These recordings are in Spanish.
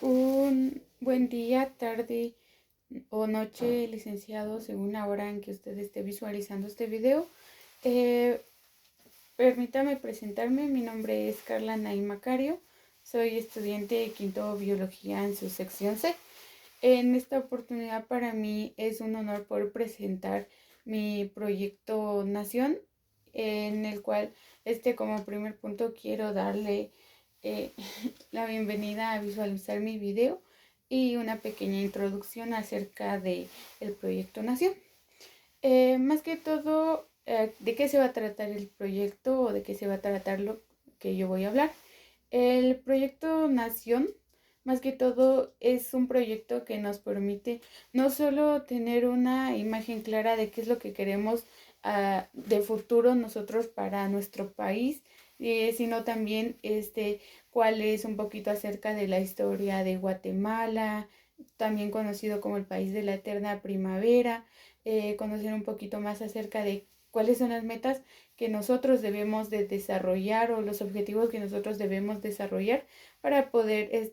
Un buen día, tarde o noche, licenciado, según la hora en que usted esté visualizando este video. Eh, Permítame presentarme, mi nombre es Carla Nay Macario, soy estudiante de quinto biología en su sección C. En esta oportunidad para mí es un honor poder presentar mi proyecto Nación, en el cual como primer punto quiero darle eh, la bienvenida a visualizar mi video y una pequeña introducción acerca de el proyecto Nación. Más que todo, ¿de qué se va a tratar el proyecto o de qué se va a tratar lo que yo voy a hablar? El proyecto Nación, más que todo, es un proyecto que nos permite no solo tener una imagen clara de qué es lo que queremos de futuro nosotros para nuestro país, sino también cuál es un poquito acerca de la historia de Guatemala, también conocido como el país de la eterna primavera, conocer un poquito más acerca de cuáles son las metas que nosotros debemos de desarrollar o los objetivos que nosotros debemos desarrollar para poder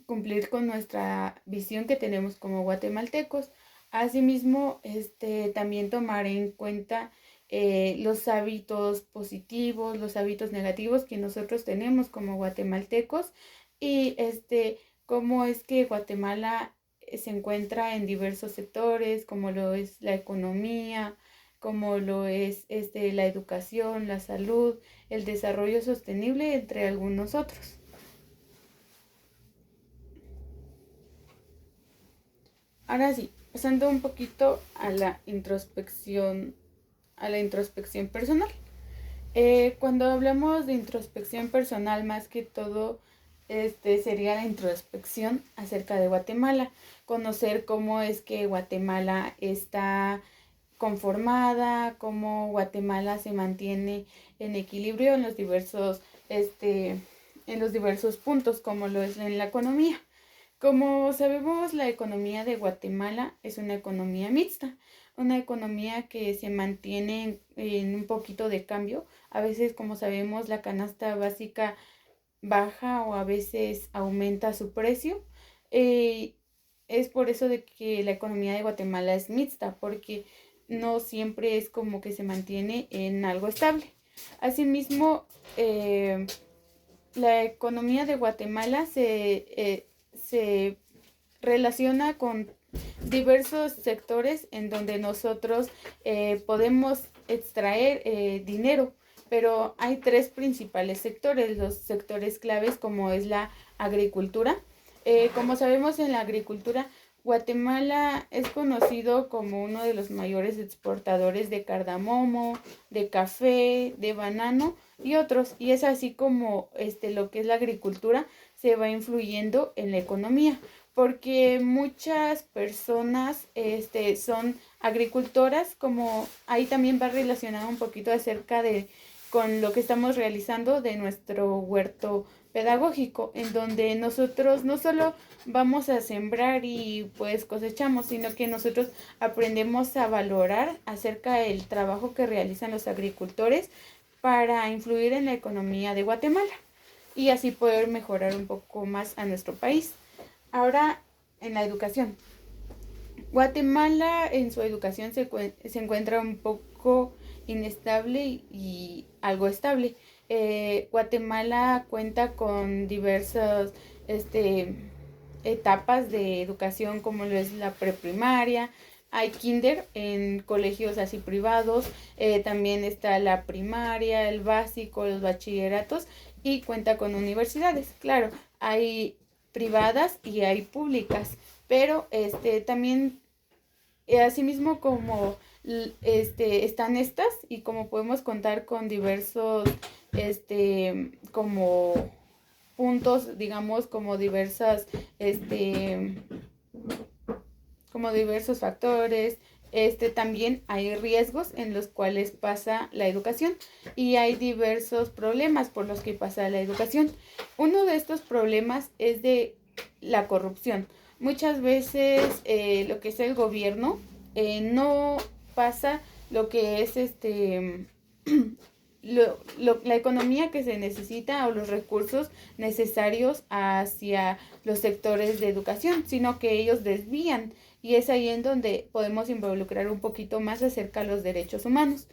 cumplir con nuestra visión que tenemos como guatemaltecos. Asimismo, también tomar en cuenta los hábitos positivos, los hábitos negativos que nosotros tenemos como guatemaltecos y cómo es que Guatemala se encuentra en diversos sectores, como lo es la economía, como lo es la educación, la salud, el desarrollo sostenible, entre algunos otros. Ahora sí, pasando un poquito a la introspección personal. Cuando hablamos de introspección personal, más que todo, sería la introspección acerca de Guatemala, conocer cómo es que Guatemala está conformada, cómo Guatemala se mantiene en equilibrio en los diversos puntos, como lo es en la economía. Como sabemos, la economía de Guatemala es una economía mixta, una economía que se mantiene en un poquito de cambio. A veces, como sabemos, la canasta básica baja o a veces aumenta su precio. Eh, es por eso de que la economía de Guatemala es mixta, porque no siempre es como que se mantiene en algo estable. Asimismo, la economía de Guatemala se relaciona con diversos sectores en donde nosotros podemos extraer dinero, pero hay tres principales sectores, los sectores claves como es la agricultura. Como sabemos, en la agricultura Guatemala es conocido como uno de los mayores exportadores de cardamomo, de café, de banano y otros, y es así como lo que es la agricultura se va influyendo en la economía, porque muchas personas son agricultoras, como ahí también va relacionado un poquito acerca de con lo que estamos realizando de nuestro huerto pedagógico, en donde nosotros no solo vamos a sembrar y pues cosechamos, sino que nosotros aprendemos a valorar acerca del trabajo que realizan los agricultores para influir en la economía de Guatemala y así poder mejorar un poco más a nuestro país. Ahora, en la educación. Guatemala en su educación se encuentra un poco inestable y algo estable. Guatemala cuenta con diversas etapas de educación como lo es la preprimaria, hay kinder en colegios así privados, también está la primaria, el básico, los bachilleratos y cuenta con universidades. Claro, hay privadas y hay públicas, pero también asimismo como están estas y como podemos contar con diversos como puntos, digamos, como diversos factores. También hay riesgos en los cuales pasa la educación y hay diversos problemas por los que pasa la educación. Uno de estos problemas es de la corrupción. Muchas veces lo que es el gobierno no pasa lo que es la economía que se necesita o los recursos necesarios hacia los sectores de educación, sino que ellos desvían, y es ahí en donde podemos involucrar un poquito más acerca de los derechos humanos.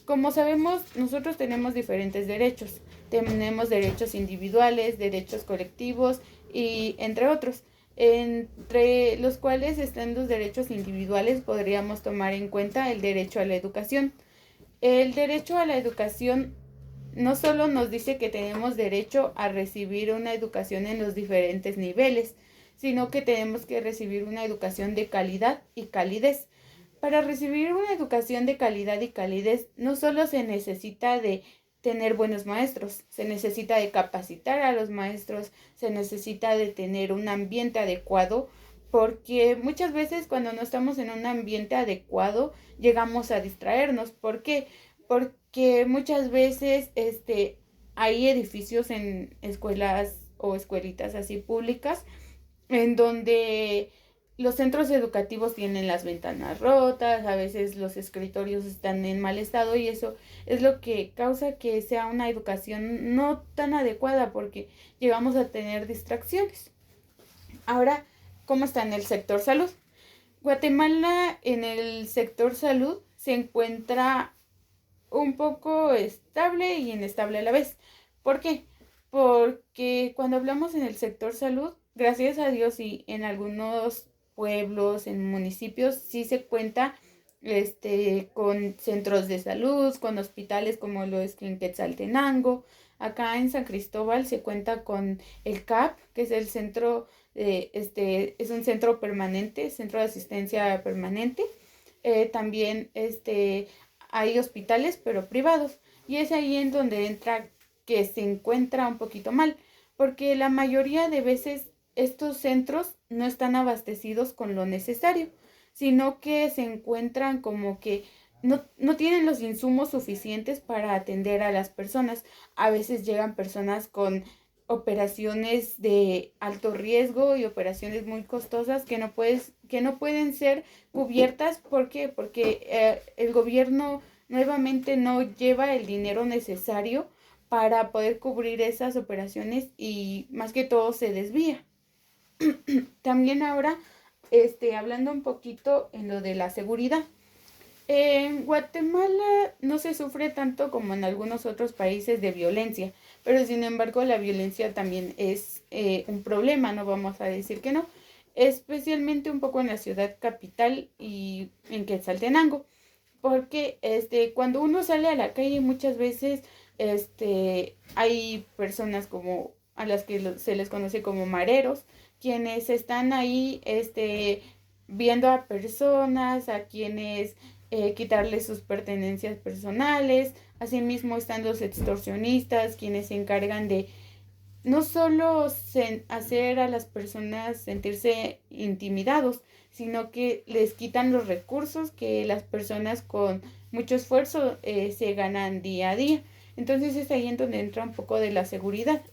Como sabemos, nosotros tenemos diferentes derechos. Tenemos derechos individuales, derechos colectivos y entre otros. Entre los cuales están los derechos individuales, podríamos tomar en cuenta el derecho a la educación. El derecho a la educación no solo nos dice que tenemos derecho a recibir una educación en los diferentes niveles, sino que tenemos que recibir una educación de calidad y calidez. Para recibir una educación de calidad y calidez, no solo se necesita de tener buenos maestros, se necesita de capacitar a los maestros, se necesita de tener un ambiente adecuado, porque muchas veces cuando no estamos en un ambiente adecuado llegamos a distraernos. ¿Por qué? Porque muchas veces hay edificios en escuelas o escuelitas así públicas en donde los centros educativos tienen las ventanas rotas, a veces los escritorios están en mal estado, y eso es lo que causa que sea una educación no tan adecuada, porque llegamos a tener distracciones. Ahora, ¿cómo está en el sector salud? Guatemala en el sector salud se encuentra un poco estable y inestable a la vez. ¿Por qué? Porque cuando hablamos en el sector salud, gracias a Dios, y en algunos pueblos, en municipios, sí se cuenta con centros de salud, con hospitales como lo es en Quetzaltenango. Acá en San Cristóbal se cuenta con el CAP, que es el centro, es un centro permanente, centro de asistencia permanente. También hay hospitales, pero privados. Y es ahí en donde entra que se encuentra un poquito mal, porque la mayoría de veces estos centros no están abastecidos con lo necesario, sino que se encuentran como que no tienen los insumos suficientes para atender a las personas. A veces llegan personas con operaciones de alto riesgo y operaciones muy costosas que no pueden ser cubiertas. ¿Por qué? Porque el gobierno nuevamente no lleva el dinero necesario para poder cubrir esas operaciones, y más que todo se desvía. También ahora, hablando un poquito en lo de la seguridad. En Guatemala no se sufre tanto como en algunos otros países de violencia, pero sin embargo la violencia también es un problema, no vamos a decir que no, especialmente un poco en la ciudad capital y en Quetzaltenango, porque cuando uno sale a la calle muchas veces hay personas como a las que se les conoce como mareros, quienes están ahí viendo a personas, a quienes quitarles sus pertenencias personales. Asimismo están los extorsionistas, quienes se encargan de no solo hacer a las personas sentirse intimidados, sino que les quitan los recursos que las personas con mucho esfuerzo se ganan día a día. Entonces es ahí en donde entra un poco de la seguridad.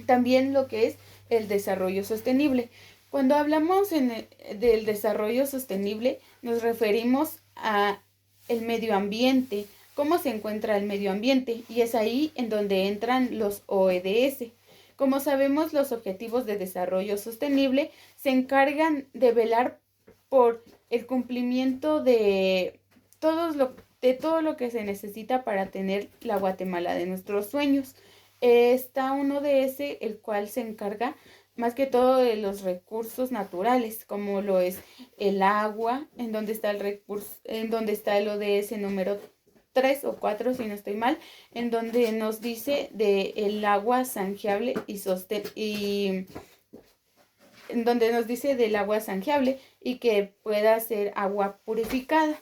También lo que es el desarrollo sostenible. Cuando hablamos del desarrollo sostenible, nos referimos a el medio ambiente, cómo se encuentra el medio ambiente, y es ahí en donde entran los ODS. Como sabemos, los Objetivos de Desarrollo Sostenible se encargan de velar por el cumplimiento de todo lo que se necesita para tener la Guatemala de nuestros sueños. Está un ODS el cual se encarga más que todo de los recursos naturales, como lo es el agua, en donde está el recurso, en donde está el ODS número 3 o 4, si no estoy mal, en donde nos dice de el agua zanjeable y en donde nos dice del agua zanjeable y que pueda ser agua purificada.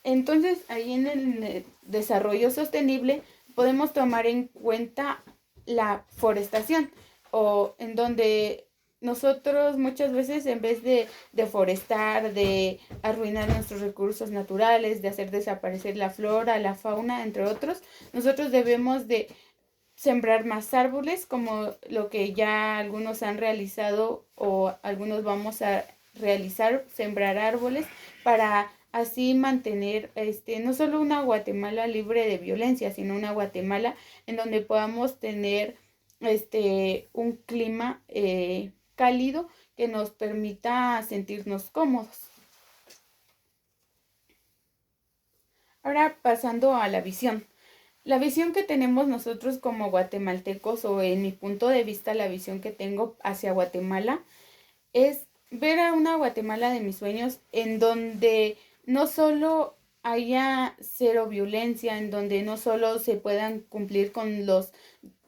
Entonces, ahí en el desarrollo sostenible podemos tomar en cuenta la forestación, o en donde nosotros muchas veces, en vez de deforestar, de arruinar nuestros recursos naturales, de hacer desaparecer la flora, la fauna, entre otros, nosotros debemos de sembrar más árboles, como lo que ya algunos han realizado o algunos vamos a realizar, sembrar árboles para así mantener no solo una Guatemala libre de violencia, sino una Guatemala en donde podamos tener un clima cálido que nos permita sentirnos cómodos. Ahora pasando a la visión. La visión que tenemos nosotros como guatemaltecos, o en mi punto de vista la visión que tengo hacia Guatemala, es ver a una Guatemala de mis sueños en donde no solo haya cero violencia, en donde no solo se puedan cumplir con los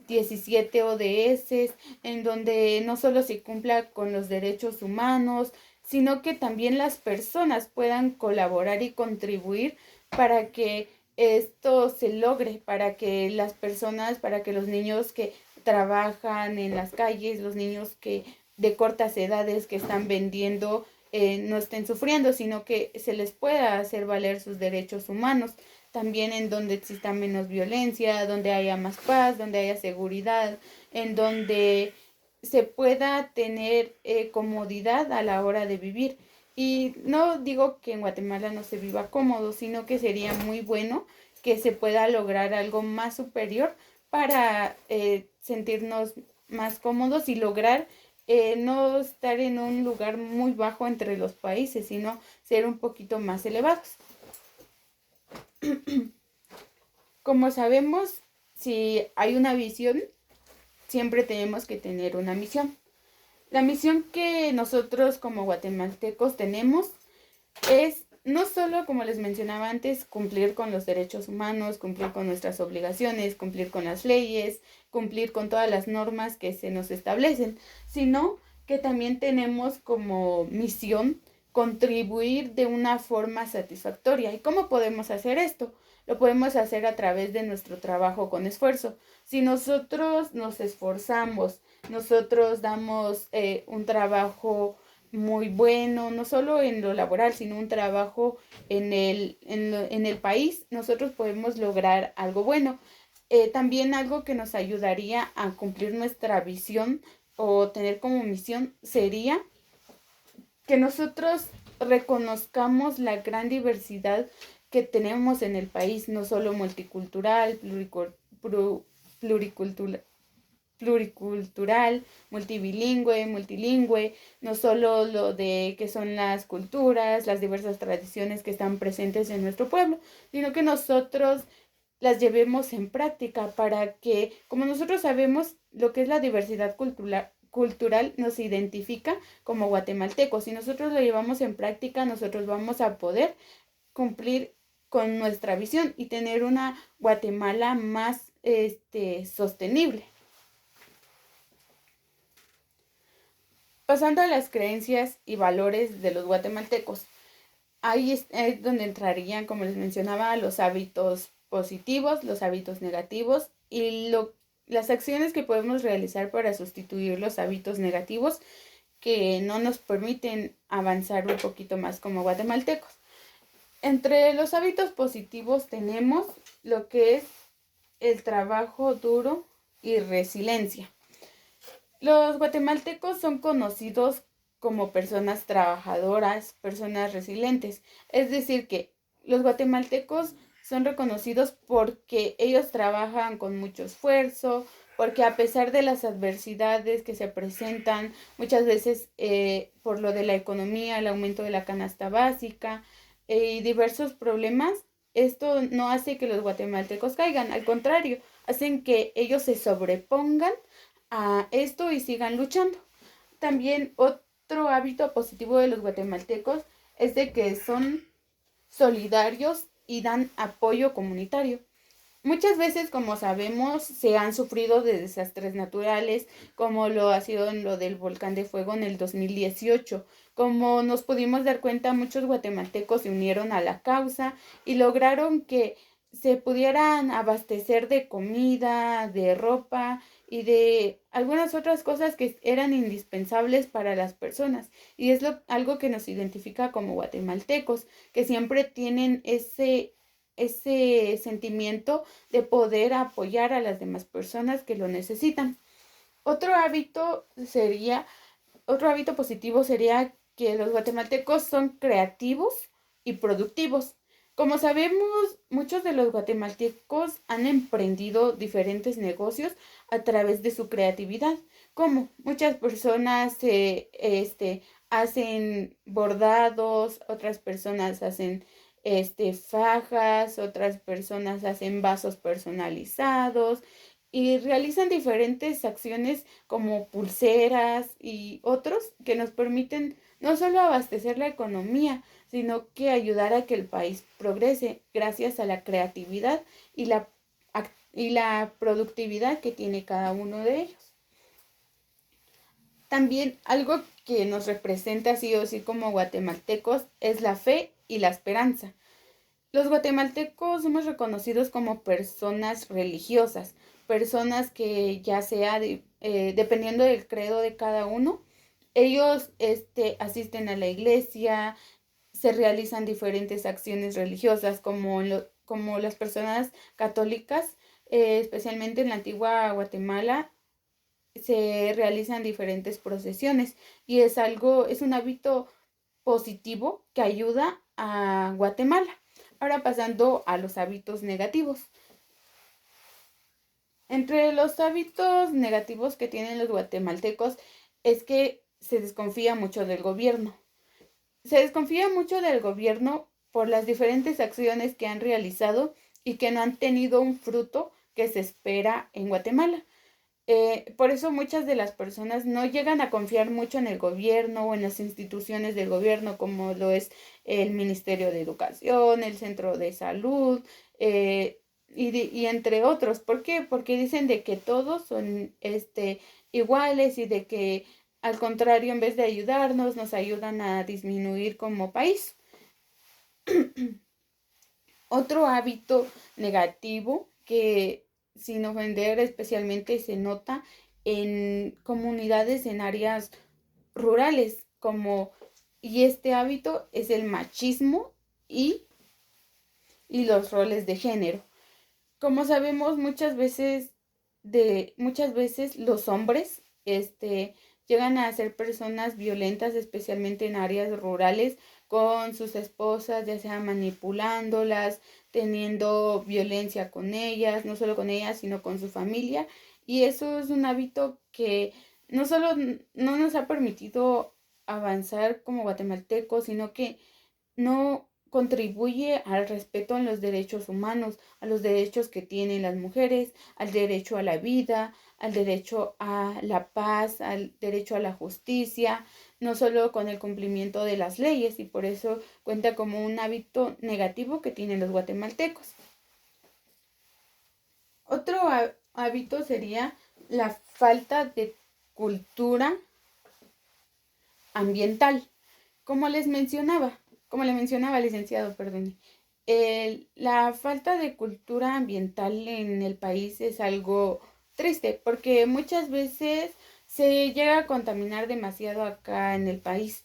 17 ODS, en donde no solo se cumpla con los derechos humanos, sino que también las personas puedan colaborar y contribuir para que esto se logre, para que las personas, para que los niños que trabajan en las calles, los niños que de cortas edades que están vendiendo, no estén sufriendo, sino que se les pueda hacer valer sus derechos humanos. También en donde exista menos violencia, donde haya más paz, donde haya seguridad, en donde se pueda tener comodidad a la hora de vivir. Y no digo que en Guatemala no se viva cómodo, sino que sería muy bueno que se pueda lograr algo más superior para sentirnos más cómodos y lograr no estar en un lugar muy bajo entre los países, sino ser un poquito más elevados. Como sabemos, si hay una visión, siempre tenemos que tener una misión. La misión que nosotros como guatemaltecos tenemos es no solo, como les mencionaba antes, cumplir con los derechos humanos, cumplir con nuestras obligaciones, cumplir con las leyes, cumplir con todas las normas que se nos establecen, sino que también tenemos como misión contribuir de una forma satisfactoria. ¿Y cómo podemos hacer esto? Lo podemos hacer a través de nuestro trabajo con esfuerzo. Si nosotros nos esforzamos, nosotros damos un trabajo muy bueno, no solo en lo laboral, sino un trabajo en el país, nosotros podemos lograr algo bueno. También algo que nos ayudaría a cumplir nuestra visión o tener como misión sería que nosotros reconozcamos la gran diversidad que tenemos en el país, no solo multicultural, pluricultural, multilingüe, no solo lo de que son las culturas, las diversas tradiciones que están presentes en nuestro pueblo, sino que nosotros las llevemos en práctica para que, como nosotros sabemos, lo que es la diversidad cultural nos identifica como guatemaltecos. Si nosotros lo llevamos en práctica, nosotros vamos a poder cumplir con nuestra visión y tener una Guatemala más sostenible. Pasando a las creencias y valores de los guatemaltecos, ahí es donde entrarían, como les mencionaba, los hábitos positivos, los hábitos negativos y las acciones que podemos realizar para sustituir los hábitos negativos que no nos permiten avanzar un poquito más como guatemaltecos. Entre los hábitos positivos tenemos lo que es el trabajo duro y resiliencia. Los guatemaltecos son conocidos como personas trabajadoras, personas resilientes. Es decir, que los guatemaltecos son reconocidos porque ellos trabajan con mucho esfuerzo, porque a pesar de las adversidades que se presentan, muchas veces por lo de la economía, el aumento de la canasta básica y diversos problemas, esto no hace que los guatemaltecos caigan, al contrario, hacen que ellos se sobrepongan a esto y sigan luchando. También otro hábito positivo de los guatemaltecos es de que son solidarios y dan apoyo comunitario. Muchas veces, como sabemos, se han sufrido de desastres naturales, como lo ha sido en lo del volcán de fuego en el 2018. Como nos pudimos dar cuenta, muchos guatemaltecos se unieron a la causa y lograron que se pudieran abastecer de comida, de ropa y de algunas otras cosas que eran indispensables para las personas. Y es algo que nos identifica como guatemaltecos, que siempre tienen ese sentimiento de poder apoyar a las demás personas que lo necesitan. Otro hábito positivo sería que los guatemaltecos son creativos, y productivos. Como sabemos, muchos de los guatemaltecos han emprendido diferentes negocios a través de su creatividad, como muchas personas hacen bordados, otras personas hacen fajas, otras personas hacen vasos personalizados y realizan diferentes acciones como pulseras y otros que nos permiten no solo abastecer la economía, sino que ayudar a que el país progrese gracias a la creatividad y la productividad que tiene cada uno de ellos. También algo que nos representa sí o sí como guatemaltecos es la fe y la esperanza. Los guatemaltecos somos reconocidos como personas religiosas, personas que ya sea dependiendo del credo de cada uno, ellos asisten a la iglesia, se realizan diferentes acciones religiosas como las personas católicas, especialmente en la antigua Guatemala, se realizan diferentes procesiones y es un hábito positivo que ayuda a Guatemala. Ahora pasando a los hábitos negativos. Entre los hábitos negativos que tienen los guatemaltecos es que se desconfía mucho del gobierno. Se desconfía mucho del gobierno por las diferentes acciones que han realizado y que no han tenido un fruto que se espera en Guatemala. Por eso muchas de las personas no llegan a confiar mucho en el gobierno o en las instituciones del gobierno, como lo es el Ministerio de Educación, el Centro de Salud, y entre otros. ¿Por qué? Porque dicen de que todos son iguales y de que al contrario, en vez de ayudarnos, nos ayudan a disminuir como país. Otro hábito negativo que, sin ofender, especialmente se nota en comunidades en áreas rurales, y este hábito es el machismo y los roles de género. Como sabemos, muchas veces los hombres llegan a ser personas violentas, especialmente en áreas rurales, con sus esposas, ya sea manipulándolas, teniendo violencia con ellas, no solo con ellas, sino con su familia. Y eso es un hábito que no solo no nos ha permitido avanzar como guatemaltecos, sino que no contribuye al respeto en los derechos humanos, a los derechos que tienen las mujeres, al derecho a la vida, al derecho a la paz, al derecho a la justicia, no solo con el cumplimiento de las leyes, y por eso cuenta como un hábito negativo que tienen los guatemaltecos. Otro hábito sería la falta de cultura ambiental. Como les mencionaba, como le mencionaba, licenciado, perdón, la falta de cultura ambiental en el país es algo triste porque muchas veces se llega a contaminar demasiado acá en el país.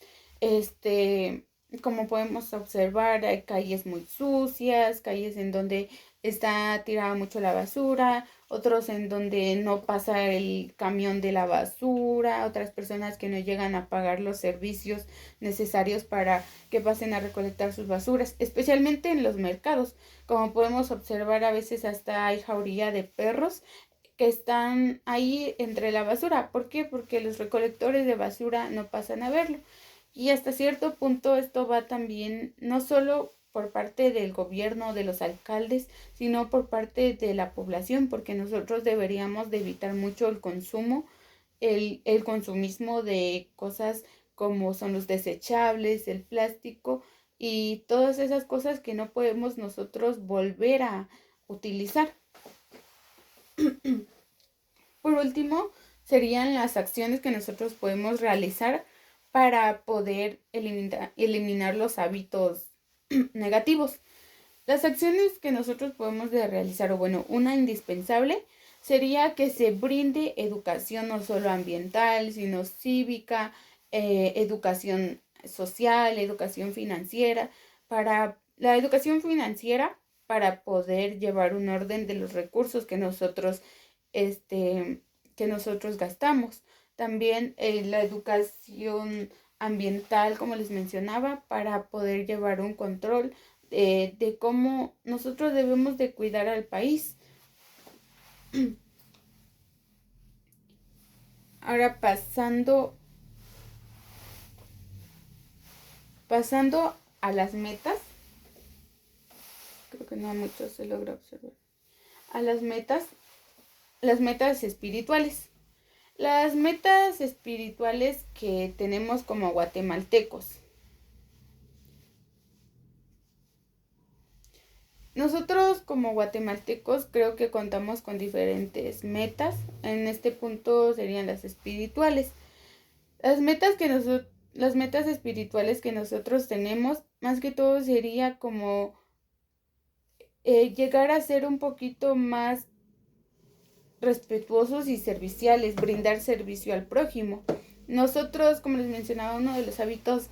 Como podemos observar, hay calles muy sucias, calles en donde está tirada mucho la basura, otros en donde no pasa el camión de la basura, otras personas que no llegan a pagar los servicios necesarios para que pasen a recolectar sus basuras, especialmente en los mercados. Como podemos observar, a veces hasta hay jauría de perros que están ahí entre la basura. ¿Por qué? Porque los recolectores de basura no pasan a verlo. Y hasta cierto punto esto va también no solo por parte del gobierno, de los alcaldes, sino por parte de la población, porque nosotros deberíamos de evitar mucho el consumo, el consumismo de cosas como son los desechables, el plástico y todas esas cosas que no podemos nosotros volver a utilizar. Por último, serían las acciones que nosotros podemos realizar para poder eliminar los hábitos negativos. Las acciones que nosotros podemos realizar, o bueno, una indispensable, sería que se brinde educación no solo ambiental, sino cívica, educación social, educación financiera, para la educación financiera para poder llevar un orden de los recursos que nosotros gastamos. También la educación ambiental, como les mencionaba, para poder llevar un control de cómo nosotros debemos de cuidar al país. Ahora pasando a las metas, creo que no mucho se logra observar, a las metas espirituales. Las metas espirituales que tenemos como guatemaltecos. Nosotros como guatemaltecos creo que contamos con diferentes metas. En este punto serían las espirituales. Las metas espirituales que nosotros tenemos, más que todo sería como llegar a ser un poquito más respetuosos y serviciales, brindar servicio al prójimo. Nosotros, como les mencionaba, uno de los hábitos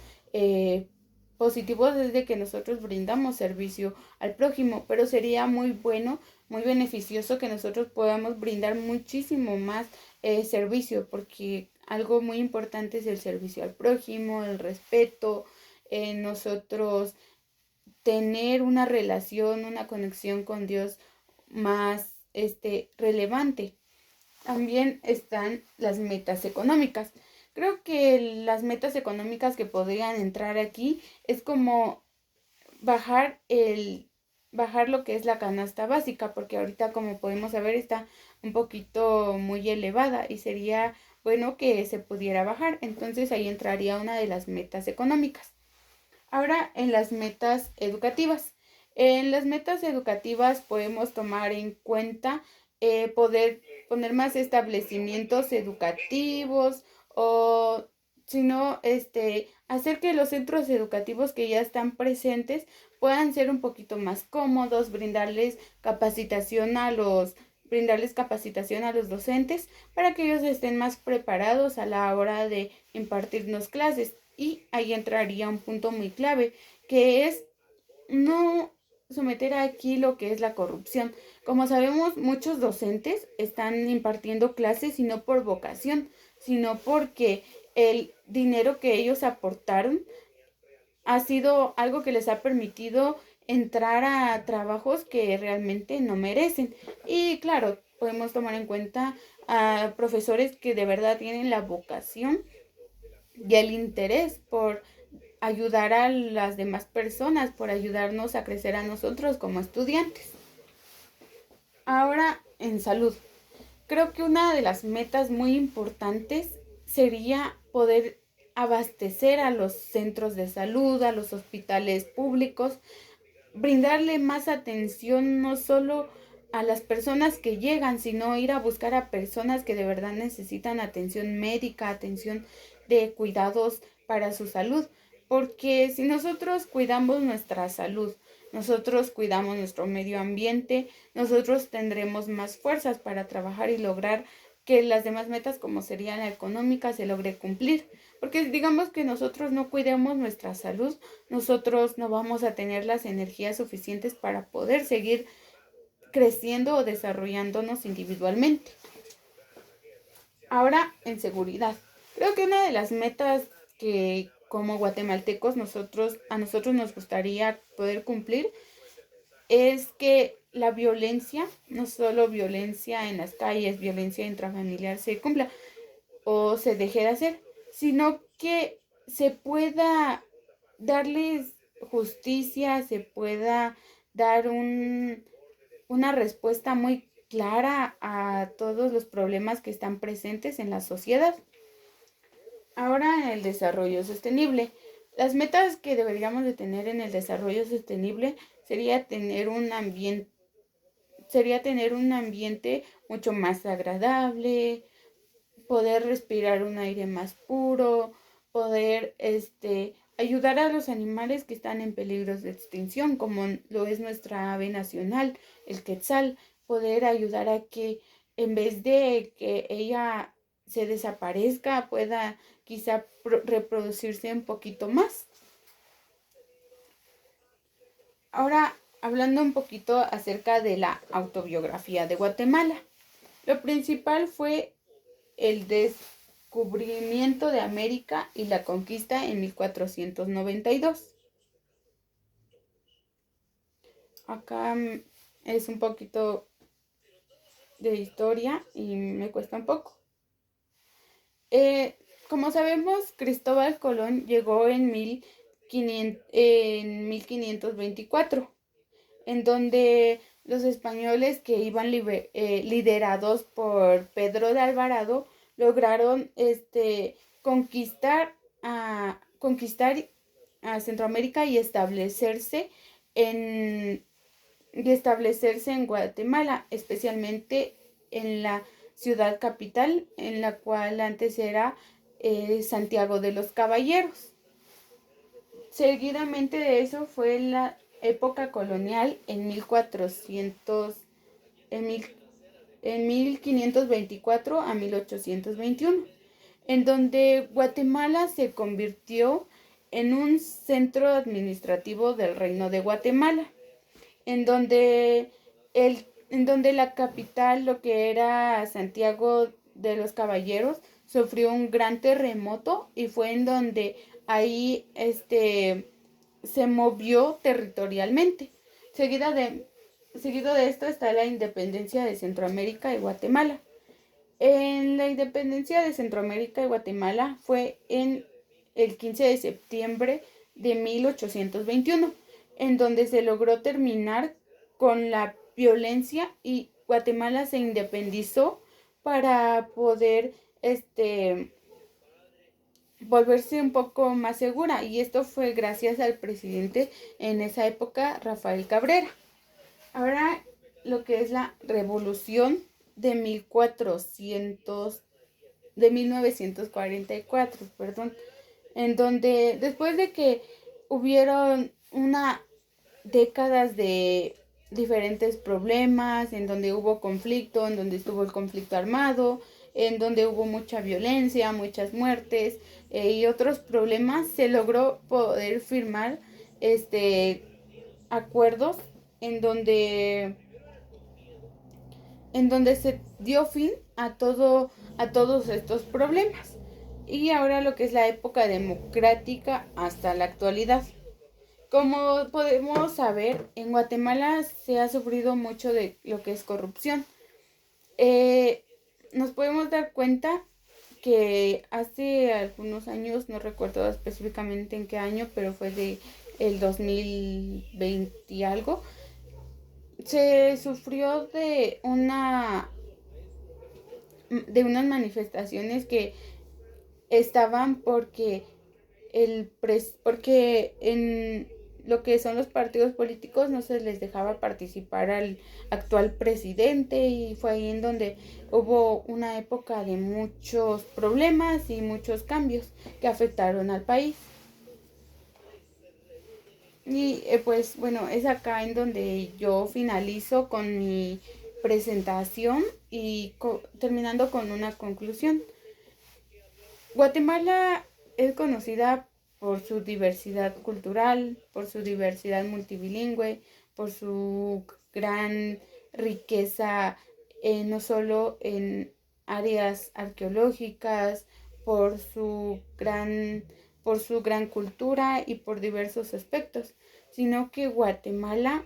positivos es de que nosotros brindamos servicio al prójimo, pero sería muy bueno, muy beneficioso que nosotros podamos brindar muchísimo más servicio, porque algo muy importante es el servicio al prójimo, el respeto, nosotros tener una relación, una conexión con Dios más relevante. También están las metas económicas. Creo que las metas económicas que podrían entrar aquí es como bajar bajar lo que es la canasta básica, porque ahorita como podemos saber está un poquito muy elevada y sería bueno que se pudiera bajar. Entonces ahí entraría una de las metas económicas. Ahora en las metas educativas. En las metas educativas podemos tomar en cuenta poder poner más establecimientos educativos o si no, hacer que los centros educativos que ya están presentes puedan ser un poquito más cómodos, brindarles capacitación a los docentes para que ellos estén más preparados a la hora de impartirnos clases. Y ahí entraría un punto muy clave, que es no someter aquí lo que es la corrupción. Como sabemos, muchos docentes están impartiendo clases y no por vocación, sino porque el dinero que ellos aportaron ha sido algo que les ha permitido entrar a trabajos que realmente no merecen. Y claro, podemos tomar en cuenta a profesores que de verdad tienen la vocación y el interés por ayudar a las demás personas, por ayudarnos a crecer a nosotros como estudiantes. Ahora, en salud. Creo que una de las metas muy importantes sería poder abastecer a los centros de salud, a los hospitales públicos, brindarle más atención no solo a las personas que llegan, sino ir a buscar a personas que de verdad necesitan atención médica, atención de cuidados para su salud. Porque si nosotros cuidamos nuestra salud, nosotros cuidamos nuestro medio ambiente, nosotros tendremos más fuerzas para trabajar y lograr que las demás metas como sería la económica se logre cumplir. Porque digamos que nosotros no cuidemos nuestra salud, nosotros no vamos a tener las energías suficientes para poder seguir creciendo o desarrollándonos individualmente. Ahora, en seguridad. Creo que una de las metas que como guatemaltecos a nosotros nos gustaría poder cumplir es que la violencia, no solo violencia en las calles, violencia intrafamiliar se cumpla o se deje de hacer, sino que se pueda darles justicia, se pueda dar una respuesta muy clara a todos los problemas que están presentes en la sociedad. Ahora en el desarrollo sostenible. Las metas que deberíamos de tener en el desarrollo sostenible sería tener un ambiente mucho más agradable, poder respirar un aire más puro, poder ayudar a los animales que están en peligro de extinción, como lo es nuestra ave nacional, el quetzal, poder ayudar a que en vez de que ella se desaparezca, pueda quizá reproducirse un poquito más. Ahora, hablando un poquito acerca de la autobiografía de Guatemala. Lo principal fue el descubrimiento de América y la conquista en 1492. Acá es un poquito de historia y me cuesta un poco. Como sabemos, Cristóbal Colón llegó en 1524, en donde los españoles que iban liderados por Pedro de Alvarado lograron conquistar a Centroamérica y establecerse en Guatemala, especialmente en la ciudad capital, en la cual antes era Santiago de los Caballeros. Seguidamente de eso fue la época colonial en 1524 a 1821, en donde Guatemala se convirtió en un centro administrativo del Reino de Guatemala, en donde la capital, lo que era Santiago de los Caballeros, sufrió un gran terremoto y fue en donde ahí se movió territorialmente. Seguido de esto está la independencia de Centroamérica y Guatemala. En la independencia de Centroamérica y Guatemala fue en el 15 de septiembre de 1821, en donde se logró terminar con la violencia y Guatemala se independizó para poder volverse un poco más segura, y esto fue gracias al presidente en esa época, Rafael Cabrera. Ahora lo que es la revolución de 1944, perdón, en donde después de que hubieron décadas de diferentes problemas, en donde hubo conflicto, en donde estuvo el conflicto armado, en donde hubo mucha violencia, muchas muertes y otros problemas, se logró poder firmar acuerdos en donde se dio fin a todos estos problemas. Y ahora lo que es la época democrática hasta la actualidad. Como podemos saber, en Guatemala se ha sufrido mucho de lo que es corrupción. Nos podemos dar cuenta que hace algunos años, no recuerdo específicamente en qué año, pero fue de el 2020 y algo, se sufrió de unas manifestaciones que estaban porque en lo que son los partidos políticos no se les dejaba participar al actual presidente, y fue ahí en donde hubo una época de muchos problemas y muchos cambios que afectaron al país. Y pues bueno, es acá en donde yo finalizo con mi presentación y terminando con una conclusión. Guatemala es conocida por su diversidad cultural, por su diversidad multilingüe, por su gran riqueza, no solo en áreas arqueológicas, por su gran cultura y por diversos aspectos, sino que Guatemala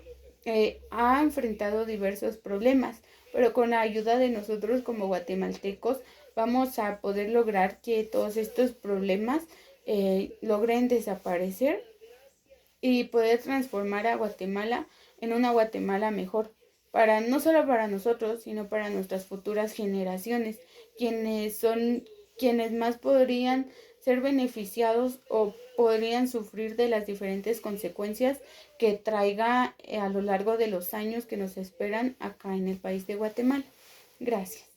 ha enfrentado diversos problemas, pero con la ayuda de nosotros como guatemaltecos vamos a poder lograr que todos estos problemas logren desaparecer y poder transformar a Guatemala en una Guatemala mejor, no solo para nosotros, sino para nuestras futuras generaciones, quienes más podrían ser beneficiados o podrían sufrir de las diferentes consecuencias que traiga a lo largo de los años que nos esperan acá en el país de Guatemala. Gracias.